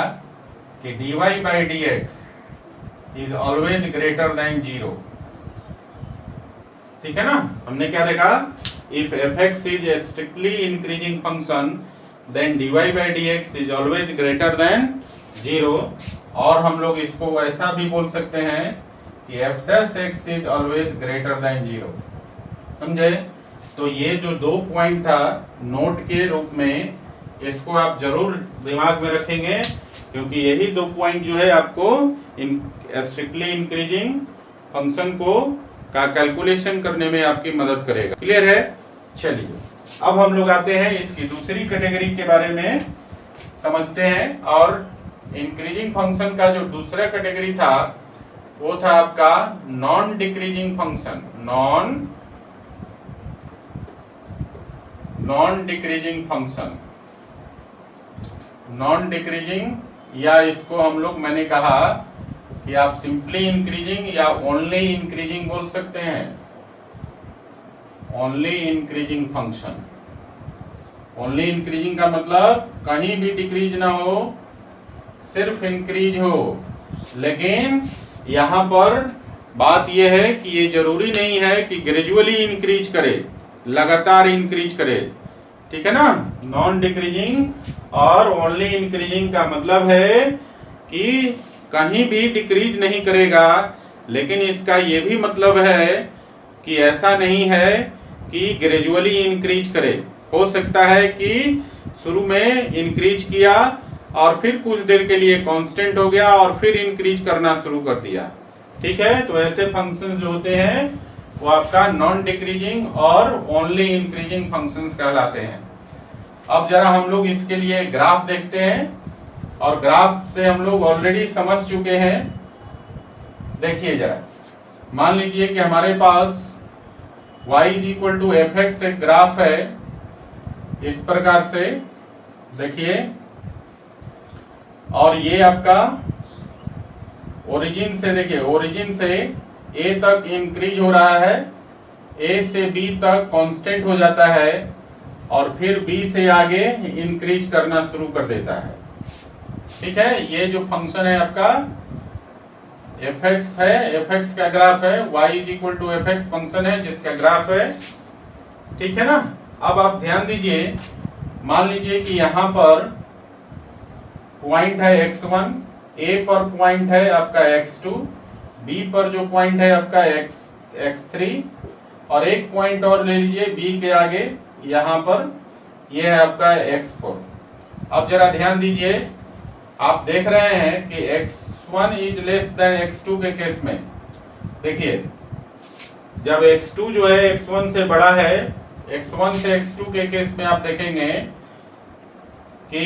कि dy by dx is always greater than 0। ठीक है ना? हमने क्या देखा if fx is a strictly increasing function then dy by dx is always greater than 0। और हम लोग इसको ऐसा भी बोल सकते हैं कि f dash x is always greater than 0। समझे? तो ये जो 2 पॉइंट था नोट के रूप में, इसको आप जरूर दिमाग में रखेंगे, क्योंकि यही 2 पॉइंट जो है आपको स्ट्रिक्टली इंक्रीजिंग फंक्शन को का कैलकुलेशन करने में आपकी मदद करेगा। क्लियर है? चलिए अब हम लोग आते हैं इसकी दूसरी कैटेगरी के बारे में समझते हैं। और इंक्रीजिंग फंक्शन का जो दूसरा कैटेगरी था वो था आपका non decreasing function. Non decreasing function, non decreasing, या इसको हम लोग, मैंने कहा कि आप सिंपली इंक्रीजिंग या ओनली इंक्रीजिंग बोल सकते हैं। Only increasing function, only increasing का मतलब कहीं भी डिक्रीज ना हो, सिर्फ इंक्रीज हो। लेकिन यहां पर बात यह है कि ये जरूरी नहीं है कि ग्रेजुअली इंक्रीज करे, लगातार इंक्रीज करे। ठीक है ना? नॉन डिक्रीजिंग और ओनली इंक्रीजिंग का मतलब है कि कहीं भी डिक्रीज नहीं करेगा, लेकिन इसका ये भी मतलब है कि ऐसा नहीं है कि ग्रेजुअली इंक्रीज करे। हो सकता है कि शुरू में इंक्रीज किया और फिर कुछ देर के लिए कांस्टेंट हो गया और फिर इंक्रीज करना शुरू कर दिया। ठीक है? तो ऐसे फंक्शंस जो होते हैं वो आपका नॉन डिक्रीजिंग और ओनली इंक्रीजिंग फंक्शंस कहलाते हैं। अब जरा हम लोग इसके लिए ग्राफ देखते हैं, और ग्राफ से हम लोग ऑलरेडी समझ चुके हैं। देखिए जरा, मान लीजिए कि हमारे पास y = fx एक ग्राफ है इस प्रकार से, देखिए, और ये आपका ओरिजिन से, देखिए ओरिजिन से a तक इंक्रीज हो रहा है, a से b तक कांस्टेंट हो जाता है और फिर b से आगे इंक्रीज करना शुरू कर देता है। ठीक है? ये जो फंक्शन है आपका fx है, fx का ग्राफ है, y = fx फंक्शन है जिसका ग्राफ है। ठीक है ना? अब आप ध्यान दीजिए, मान लीजिए कि यहां पर पॉइंट है x1, a पर पॉइंट है आपका x2, b पर जो पॉइंट है आपका x3, और एक पॉइंट और ले लीजिए b के आगे, यहां पर ये है आपका x4। अब जरा ध्यान दीजिए, आप देख रहे हैं कि x1 is less than x2 के केस में, देखिए जब x2 जो है x1 से बड़ा है, x1 से x2 के केस में आप देखेंगे कि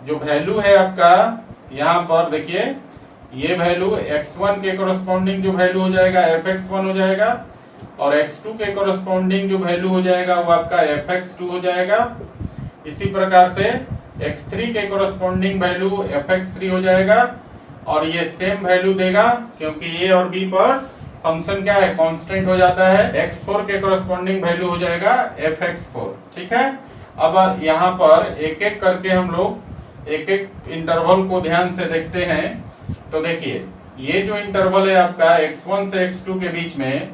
जो वैल्यू है आपका यहाँ पर, देखिए ये वैल्यू x1 के कोरस्पॉन्डिंग जो वैल्यू हो जाएगा fx1 हो जाएगा, और x2 के कोरस्पॉन्डिंग जो वैल्यू हो जाएगा वो आपका fx2 हो जाएगा। इसी प्रकार से x3 के कोरस्पॉन्डिंग वैल्यू fx3 हो जाएगा, और ये सेम वैल्यू देगा क्योंकि a और b पर फंक्शन क्या है, कांस्टेंट हो जाता है। x4 के कोरस्पॉन्डिंग वैल्यू हो जाएगा fx4। ठीक है? अब यहाँ पर एक एक करके हम लोग एक एक इंटरवल को ध्यान से देखते हैं। तो देखिए ये जो इंटरवल है आपका x1 से x2 के बीच में,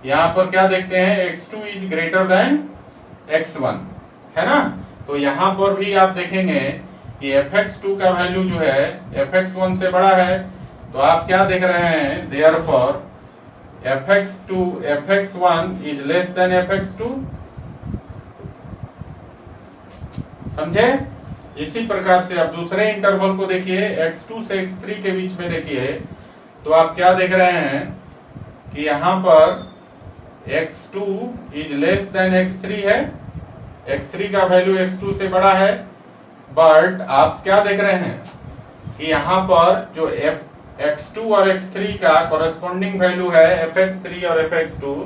यहाँ पर क्या देखते हैं, x2 is greater than x1, है ना? तो यहाँ पर भी आप देखेंगे कि fx2 का वैल्यू जो है fx1 से बड़ा है, तो आप क्या देख रहे हैं, therefore fx1 is less than fx2। समझे? इसी प्रकार से आप दूसरे इंटरवल को देखिए, x2 से x3 के बीच में देखिए, तो आप क्या देख रहे हैं कि यहाँ पर x2 is less than x3 है, x3 का वैल्यू x2 से बड़ा है। बट आप क्या देख रहे हैं कि यहाँ पर जो x2 और x3 का कोरस्पॉन्डिंग वैल्यू है fx3 और fx2,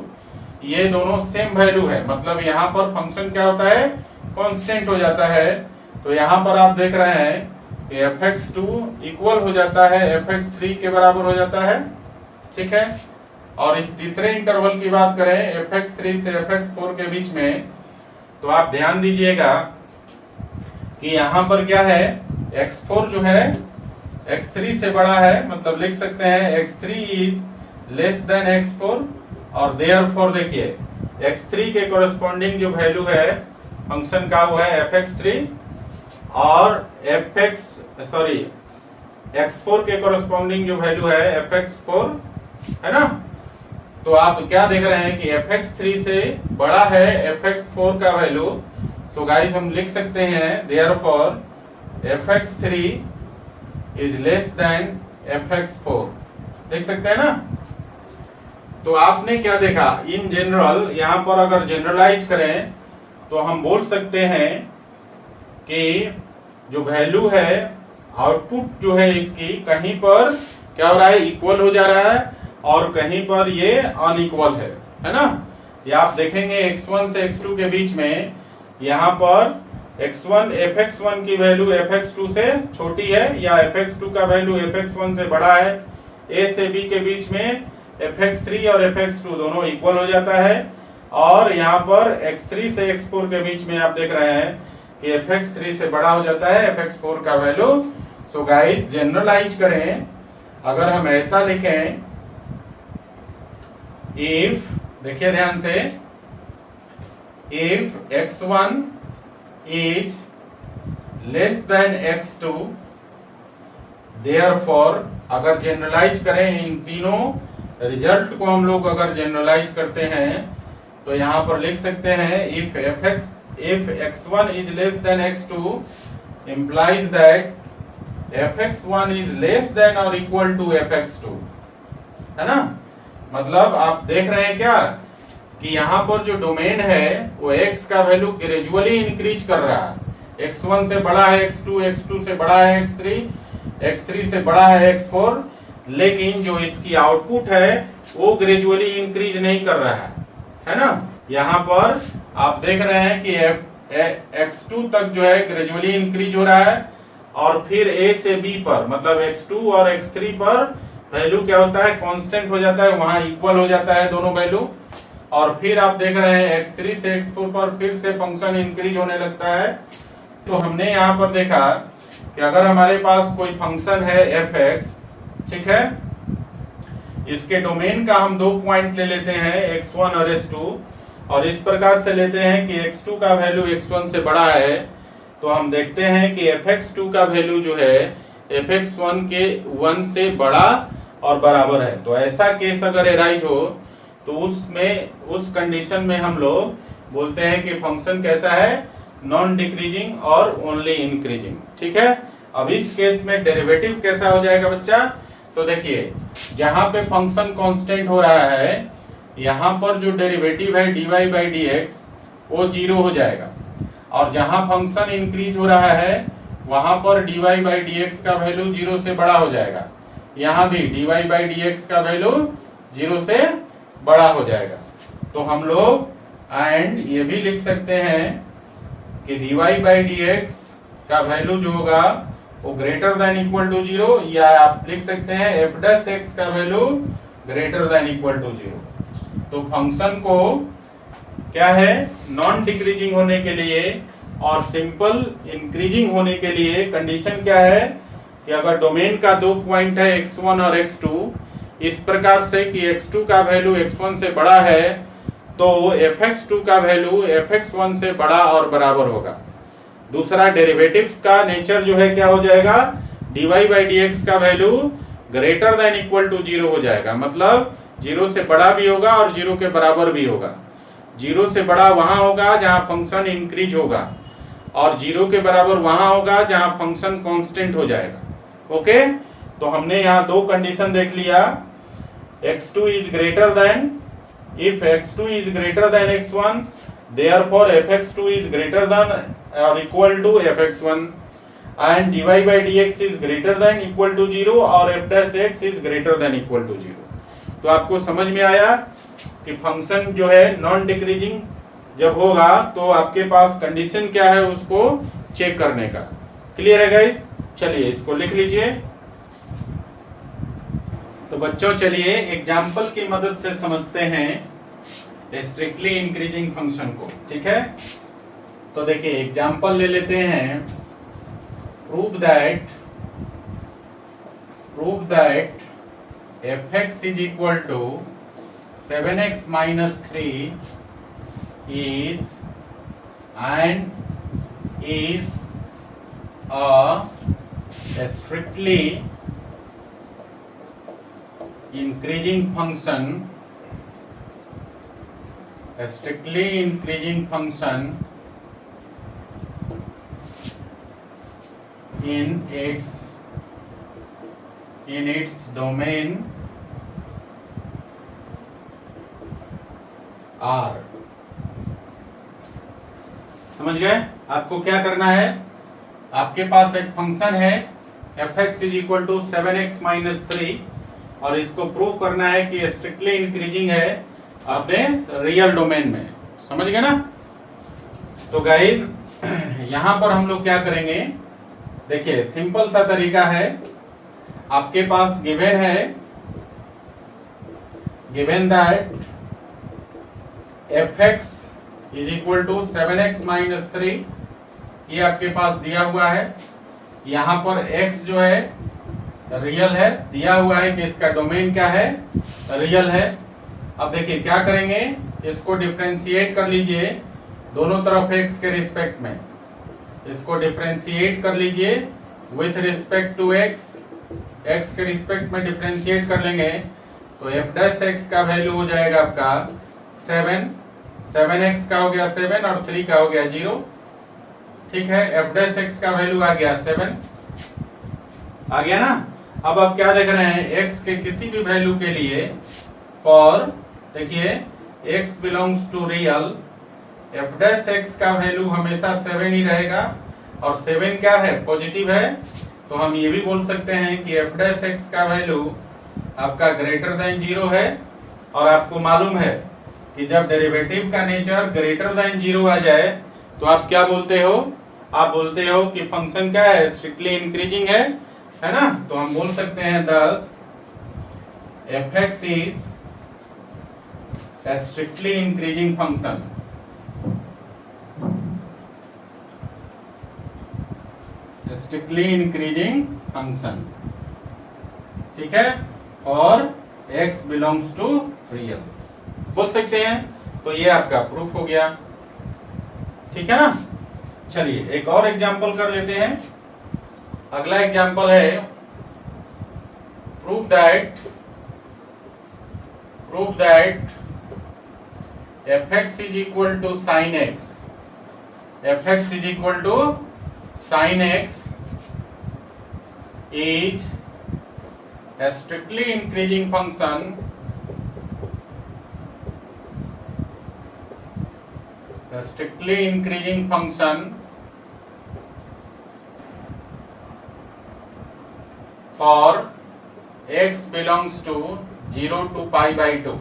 ये दोनों सेम वैल्यू है, मतलब यहाँ पर फंक्शन क्या होता है, कांस्टेंट हो जाता है। तो यहाँ पर आप देख रहे हैं कि fx2 इक्वल हो जाता है fx3 के बराबर हो जाता है। ठीक है? और इस तीसरे इंटरवल की बात करें fx3 से fx4 के बीच में, तो आप ध्यान दीजिएगा कि यहाँ पर क्या है, x4 जो है x3 से बड़ा है, मतलब लिख सकते हैं x3 is less than x4, और देयरफॉर देखिए x3 के कोरस्पॉन्डिंग जो वैल्यू है फंक्शन का वो है fx3 और x4 के कोरस्पॉन्डिंग जो वैल्यू है fx4 है ना। तो आप क्या देख रहे हैं कि fx3 से बड़ा है fx4 का वैल्यू। सो गाइस हम लिख सकते हैं therefore fx3 is less than fx4, देख सकते हैं ना। तो आपने क्या देखा इन जनरल, यहां पर अगर जनरलाइज करें तो हम बोल सकते हैं कि जो वैल्यू है आउटपुट जो है इसकी कहीं पर क्या हो रहा है, इक्वल हो जा रहा है और कहीं पर ये अनइक्वल है ना। ये आप देखेंगे x1 से x2 के बीच में यहाँ पर x1 fx1 की वैल्यू fx2 से छोटी है या fx2 का वैल्यू fx1 से बड़ा है। a से b के बीच में fx3 और fx2 दोनों इक्वल हो जाता है और यहाँ पर x3 से x4 के बीच में आप देख रहे हैं कि fx3 से बड़ा हो जाता है fx4 का वैल्यू। सो गाइस जनरलाइज करें, अगर हम ऐसा लिखें इफ, देखिए ध्यान से, if x1 is less than x2 therefore, अगर जनरलाइज करें इन तीनों रिजल्ट को हम लोग अगर जनरलाइज करते हैं तो यहां पर लिख सकते हैं if x1 is less than x2 implies that fx1 is less than और इक्वल टू fx2, है ना। मतलब आप देख रहे हैं क्या कि यहाँ पर जो डोमेन है वो x का वैल्यू ग्रेजुअली इंक्रीज कर रहा है। x1 से बड़ा है x2, x2 से बड़ा है x3, x3 से बड़ा है x4, लेकिन जो इसकी आउटपुट है वो ग्रेजुअली इंक्रीज नहीं कर रहा है ना। यहाँ पर आप देख रहे हैं कि x2 तक जो है ग्रेजुअली इंक्रीज हो रहा है और फिर a से b पर मतलब x2 और x3 पर वैल्यू क्या होता है, कांस्टेंट हो जाता है, वहां इक्वल हो जाता है दोनों वैल्यू। और फिर आप देख रहे हैं x3 से x4 पर फिर से फंक्शन इंक्रीज होने लगता है। तो हमने यहाँ पर देखा कि अगर हमारे पास कोई फंक्शन है fx, ठीक है, इसके डोमेन का हम 2 पॉइंट ले लेते हैं x1 और x2 और इस प्रकार से लेते हैं कि x2 का वैल्यू x1 से बड़ा है, तो हम देखते हैं कि fx2 का वैल्यू जो है fx1 के 1 से बड़ा और बराबर है। तो ऐसा केस अगर एराइज हो तो उसमें उस कंडीशन में हम लोग बोलते हैं कि फंक्शन कैसा है, नॉन डिक्रीजिंग और ओनली इंक्रीजिंग, ठीक है। अब इस केस में डेरिवेटिव कैसा हो जाएगा बच्चा, तो देखिए जहां पे फंक्शन कांस्टेंट हो रहा है यहाँ पर जो डेरिवेटिव है dy बाई dx वो 0 हो जाएगा और जहां फंक्शन इंक्रीज हो रहा है वहां पर dy बाई dx का वैल्यू 0 से बड़ा हो जाएगा। यहाँ भी dy बाई dx का वैल्यू 0 से बड़ा हो जाएगा। तो हम लोग एंड ये भी लिख सकते हैं कि dy बाई dx का वैल्यू जो होगा वो ग्रेटर देन इक्वल टू 0, या आप लिख सकते हैं f डैश x का value greater than equal to 0। तो फंक्शन को क्या है, नॉन डिक्रीजिंग होने के लिए और सिंपल इंक्रीजिंग होने के लिए कंडीशन क्या है कि अगर डोमेन का 2 पॉइंट है x1 और x2 इस प्रकार से कि x2 का वैल्यू x1 से बड़ा है तो fx2 का वैल्यू fx1 से बड़ा और बराबर होगा। दूसरा डेरिवेटिव्स का नेचर जो है क्या हो जाएगा, dy बाई dx का value greater than equal to 0 हो जाएगा, मतलब 0 से बड़ा भी होगा और 0 के बराबर भी होगा। 0 से बड़ा वहां होगा जहां फंक्शन इंक्रीज होगा और 0 के बराबर वहां होगा जहां फंक्शन कांस्टेंट हो जाएगा। ओके, तो हमने यहाँ 2 कंडीशन देख लिया, x2 is greater than, if x2 is greater than x1 therefore fx2 is greater than or equal to fx1 and dy by dx is greater than equal to 0 और f dash x is greater than equal to 0। तो आपको समझ में आया कि function जो है non decreasing जब होगा तो आपके पास कंडीशन क्या है उसको चेक करने का। क्लियर है गाइस, चलिए इसको लिख लीजिए। तो बच्चों चलिए एग्जाम्पल की मदद से समझते हैं स्ट्रिक्टली इंक्रीजिंग फंक्शन को, ठीक है। तो देखिए एग्जाम्पल ले लेते हैं, prove that fx is equal to 7x minus 3 is a strictly increasing function, in its domain R। समझ गए? आपको क्या करना है, आपके पास एक फंक्शन है fx is equal to 7x minus 3 और इसको प्रूव करना है कि स्ट्रिक्टली इंक्रीजिंग है अपने रियल डोमेन में। समझ गए ना? तो गाइज यहां पर हम लोग क्या करेंगे, देखिए सिंपल सा तरीका है, आपके पास गिवन है, given that fx is equal to 7x minus 3, ये आपके पास दिया हुआ है। यहां पर x जो है रियल है, दिया हुआ है कि इसका डोमेन क्या है, रियल है। अब देखिए क्या करेंगे, इसको डिफरेंशिएट कर लीजिए दोनों तरफ x के रिस्पेक्ट में, इसको डिफरेंशिएट कर लीजिए विथ रिस्पेक्ट टू x के रिस्पेक्ट में डिफरेंशिएट कर लेंगे तो f डैश x का वैल्यू हो जाएगा आपका 7x का हो गया 7 और 3 का हो गया 0। ठीक है, f डैश x का वैल्यू आ गया 7, आ गया ना। अब आप क्या देख रहे हैं, x के किसी भी वैल्यू के लिए फॉर, देखिए x belongs to real, f dash x का वैल्यू हमेशा 7 ही रहेगा और 7 क्या है, पॉजिटिव है। तो हम ये भी बोल सकते हैं कि f डैश x का वैल्यू आपका ग्रेटर देन 0 है। और आपको मालूम है कि जब डेरिवेटिव का नेचर ग्रेटर देन 0 आ जाए तो आप क्या बोलते हो, आप बोलते हो कि फंक्शन क्या है, स्ट्रिक्टली इंक्रीजिंग है ना। तो हम बोल सकते हैं thus fx is a strictly increasing function, strictly increasing function. ठीक है, और x बिलोंग्स टू रियल बोल सकते हैं। तो ये आपका प्रूफ हो गया। ठीक है ना। चलिए एक और एग्जांपल कर लेते हैं। अगला एग्जांपल है prove that fx is equal to sin x, fx is equal to sin x is a strictly increasing function for x belongs to 0 to pi by 2।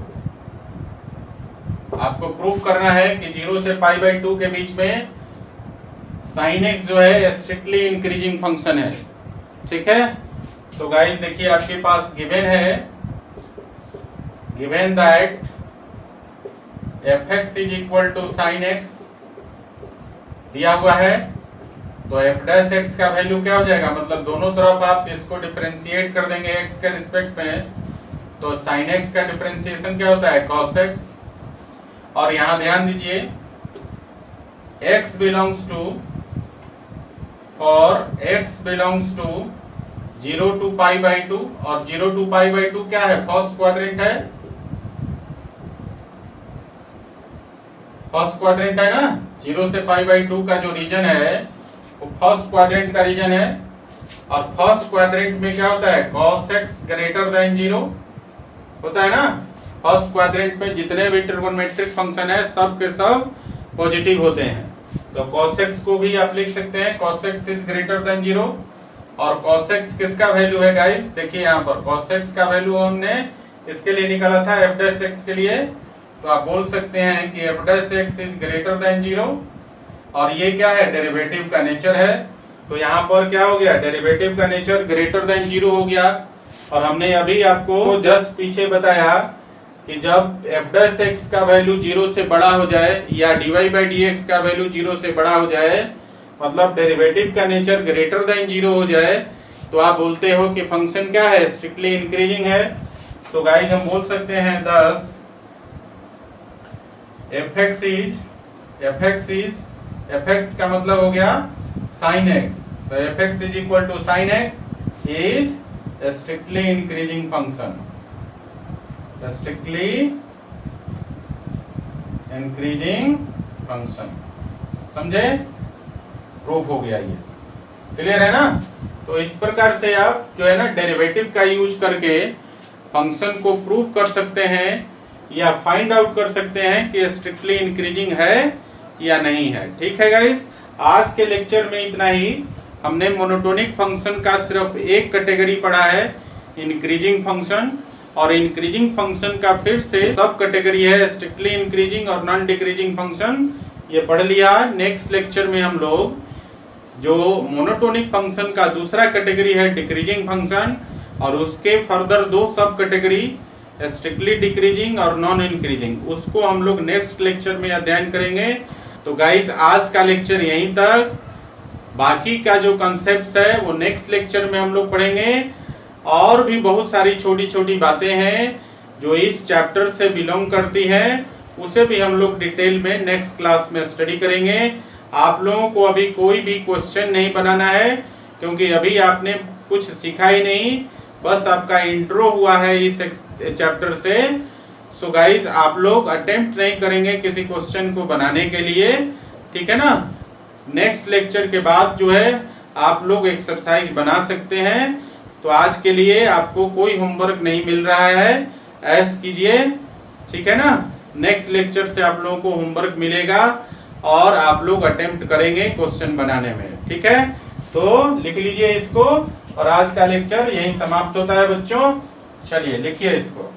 आपको प्रूव करना है कि 0 से पाई बाई 2 के बीच में sin x जो है स्ट्रिक्टली इंक्रीजिंग फंक्शन है। ठीक है, तो गाइस देखिए आपके पास गिवन है, given that fx is equal to sin x दिया हुआ है। तो f डैश x का वैल्यू क्या हो जाएगा, मतलब दोनों तरफ आप इसको डिफरेंशिएट कर देंगे x के रिस्पेक्ट में, तो sin x का डिफरेंशिएशन क्या होता है, cos x। और यहां ध्यान दीजिए x बिलोंग्स टू, और x belongs to 0 to pi by 2, और 0 टू पाई बाई 2 क्या है, फर्स्ट क्वाड्रेंट है, फर्स्ट क्वाड्रेंट है ना। 0 से पाई बाई 2 का जो रीजन है वो फर्स्ट क्वाड्रेंट का रीजन है। और फर्स्ट क्वाड्रेंट में क्या होता है, cos x ग्रेटर देन 0 होता है ना। फर्स्ट क्वाड्रेंट में जितने भी ट्रिगोनोमेट्रिक फंक्शन है सब के सब पॉजिटिव होते हैं। तो cos x को भी आप लिख सकते हैं cos x is greater than 0। और cos x किसका वैल्यू है गाइस, देखिए यहाँ पर cos x का वैल्यू हमने इसके लिए निकाला था f डैश x के लिए। तो आप बोल सकते हैं कि f dash x is greater than 0, और ये क्या है, डेरिवेटिव का नेचर है। तो यहाँ पर क्या हो गया, डेरिवेटिव का नेचर ग्रेटर देन 0 हो गया। और हमने अभी आपको जस्ट पीछे बताया कि जब f डैश x का वैल्यू 0 से बड़ा हो जाए या dy बाई dx का वैल्यू 0 से बड़ा हो जाए, मतलब डेरिवेटिव का नेचर ग्रेटर देन 0 हो जाए, तो आप बोलते हो कि फंक्शन क्या है, स्ट्रिक्टली इंक्रीजिंग है। सो गाइस हम बोल सकते हैं thus fx is f x का मतलब हो गया साइन एक्स, तो f x is equal to sine x is strictly increasing function, strictly increasing function. समझे? प्रूफ हो गया, ये क्लियर है ना। तो इस प्रकार से आप जो है ना डेरिवेटिव का यूज करके फंक्शन को प्रूव कर सकते हैं या फाइंड आउट कर सकते हैं कि स्ट्रिक्टली इंक्रीजिंग है या नहीं है। ठीक है गाइस, आज के लेक्चर में इतना ही। हमने मोनोटोनिक फंक्शन का सिर्फ एक कैटेगरी पढ़ा है, इंक्रीजिंग फंक्शन, और इंक्रीजिंग फंक्शन का फिर से सब कैटेगरी है स्ट्रिक्टली इंक्रीजिंग और नॉन डिक्रीजिंग फंक्शन, ये पढ़ लिया। नेक्स्ट लेक्चर में हम लोग जो मोनोटोनिक फंक्शन का दूसरा कैटेगरी है डिक्रीजिंग फंक्शन, और उसके फर्दर दो सब कैटेगरी स्ट्रिक्टली डिक्रीजिंग और नॉन इंक्रीजिंग, उसको हम लोग नेक्स्ट लेक्चर में अध्ययन करेंगे। तो गाइस आज का लेक्चर यहीं तक, बाकी का जो कॉन्सेप्ट्स है वो नेक्स्ट लेक्चर में हम लोग पढ़ेंगे। और भी बहुत सारी छोटी छोटी बातें हैं जो इस चैप्टर से बिलोंग करती हैं, उसे भी हम लोग डिटेल में नेक्स्ट क्लास में स्टडी करेंगे। आप लोगों को अभी कोई भी क्वेश्चन नहीं बनाना है, क्योंकि अभी आपने कुछ सीखा ही नहीं, बस आपका इंट्रो हुआ है इस चैप्टर से। सो गाइज आप लोग अटेम्प्ट नहीं करेंगे किसी क्वेश्चन को बनाने के लिए, ठीक है ना। नेक्स्ट लेक्चर के बाद जो है आप लोग एक्सरसाइज बना सकते हैं। तो आज के लिए आपको कोई होमवर्क नहीं मिल रहा है, ऐश कीजिए, ठीक है ना। नेक्स्ट लेक्चर से आप लोगों को होमवर्क मिलेगा और आप लोग अटेम्प्ट करेंगे क्वेश्चन बनाने में, ठीक है। तो लिख लीजिए इसको, और आज का लेक्चर यहीं समाप्त होता है बच्चों। चलिए लिखिए इसको।